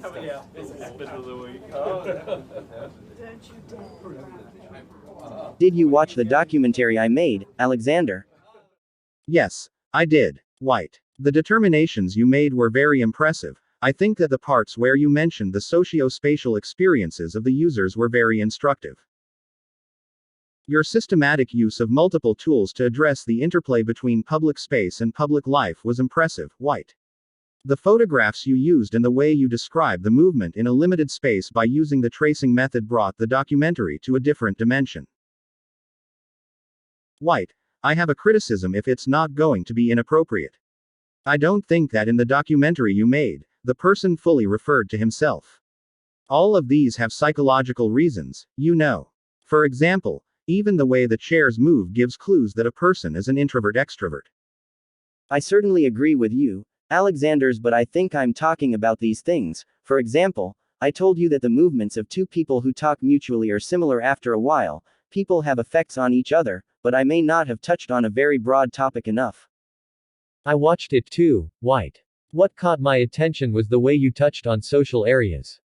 Coming out. This is spit of the week. Did you watch the documentary I made, Alexander? Yes, I did. White. The determinations you made were very impressive. I think that the parts where you mentioned the socio-spatial experiences of the users were very instructive. Your systematic use of multiple tools to address the interplay between public space and public life was impressive. White. The photographs you used and the way you describe the movement in a limited space by using the tracing method brought the documentary to a different dimension. White. I have a criticism if it's not going to be inappropriate. I don't think that in the documentary you made, the person fully referred to himself. All of these have psychological reasons, you know. For example, even the way the chairs move gives clues that a person is an introvert-extrovert. I certainly agree with you, Alexanders, but I think I'm talking about these things. For example, I told you that the movements of two people who talk mutually are similar after a while. People have effects on each other, but I may not have touched on a very broad topic enough. I watched it too, White. What caught my attention was the way you touched on social areas.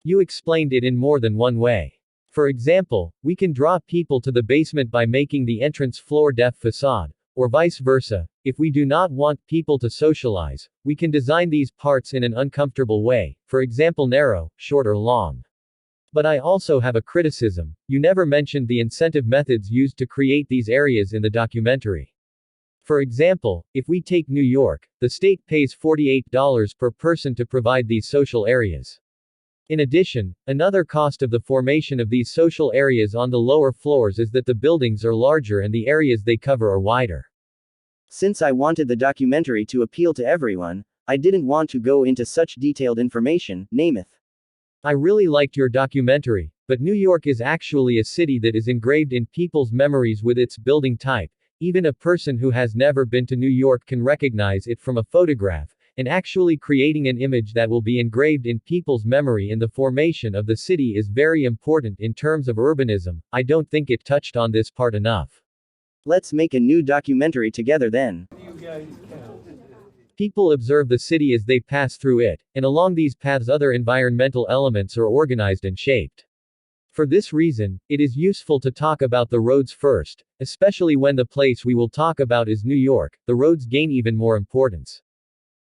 You explained it in more than one way. For example, we can draw people to the basement by making the entrance floor depth facade, or vice versa. If we do not want people to socialize, we can design these parts in an uncomfortable way, for example narrow, short or long. But I also have a criticism: you never mentioned the incentive methods used to create these areas in the documentary. For example, if we take New York, the state pays $48 per person to provide these social areas. In addition, another cost of the formation of these social areas on the lower floors is that the buildings are larger and the areas they cover are wider. Since I wanted the documentary to appeal to everyone, I didn't want to go into such detailed information, Namath. I really liked your documentary, but New York is actually a city that is engraved in people's memories with its building type. Even a person who has never been to New York can recognize it from a photograph, and actually creating an image that will be engraved in people's memory in the formation of the city is very important in terms of urbanism. I don't think it touched on this part enough. Let's make a new documentary together then. People observe the city as they pass through it, and along these paths other environmental elements are organized and shaped. For this reason, it is useful to talk about the roads first, especially when the place we will talk about is New York. The roads gain even more importance.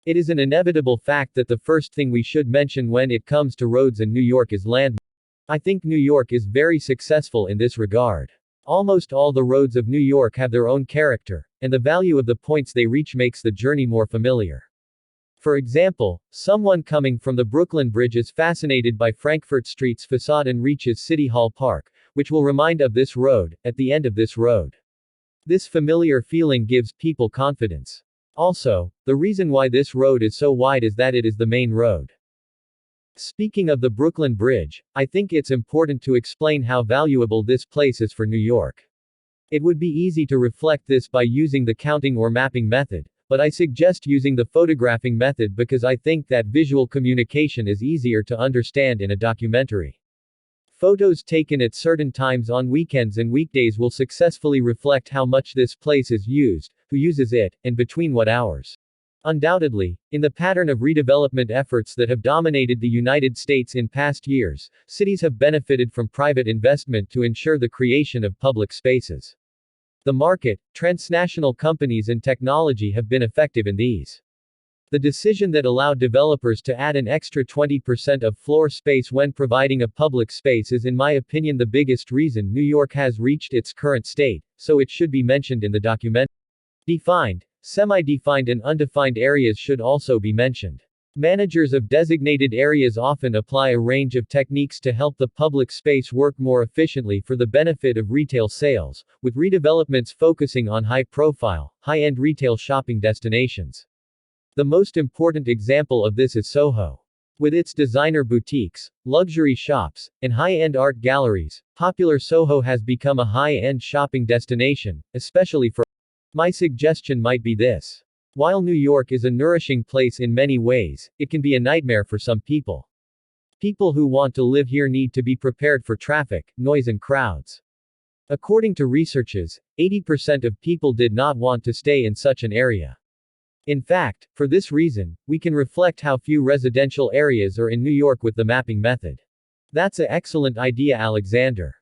It is an inevitable fact that the first thing we should mention when it comes to roads in New York is landmarks. I think New York is very successful in this regard. Almost all the roads of New York have their own character, and the value of the points they reach makes the journey more familiar. For example, someone coming from the Brooklyn Bridge is fascinated by Frankfurt Street's facade and reaches City Hall Park, which will remind of this road, at the end of this road. This familiar feeling gives people confidence. Also, the reason why this road is so wide is that it is the main road. Speaking of the Brooklyn Bridge, I think it's important to explain how valuable this place is for New York. It would be easy to reflect this by using the counting or mapping method, but I suggest using the photographing method because I think that visual communication is easier to understand in a documentary. Photos taken at certain times on weekends and weekdays will successfully reflect how much this place is used, who uses it, and between what hours. Undoubtedly, in the pattern of redevelopment efforts that have dominated the United States in past years, cities have benefited from private investment to ensure the creation of public spaces. The market, transnational companies and technology have been effective in these. The decision that allowed developers to add an extra 20% of floor space when providing a public space is in my opinion the biggest reason New York has reached its current state, so it should be mentioned in the document. Defined, semi-defined and undefined areas should also be mentioned. Managers of designated areas often apply a range of techniques to help the public space work more efficiently for the benefit of retail sales, with redevelopments focusing on high-profile, high-end retail shopping destinations. The most important example of this is Soho. With its designer boutiques, luxury shops, and high-end art galleries, popular Soho has become a high-end shopping destination, especially for. My suggestion might be this. While New York is a nourishing place in many ways, it can be a nightmare for some people. People who want to live here need to be prepared for traffic, noise and crowds. According to researches, 80% of people did not want to stay in such an area. In fact, for this reason, we can reflect how few residential areas are in New York with the mapping method. That's an excellent idea, Alexander.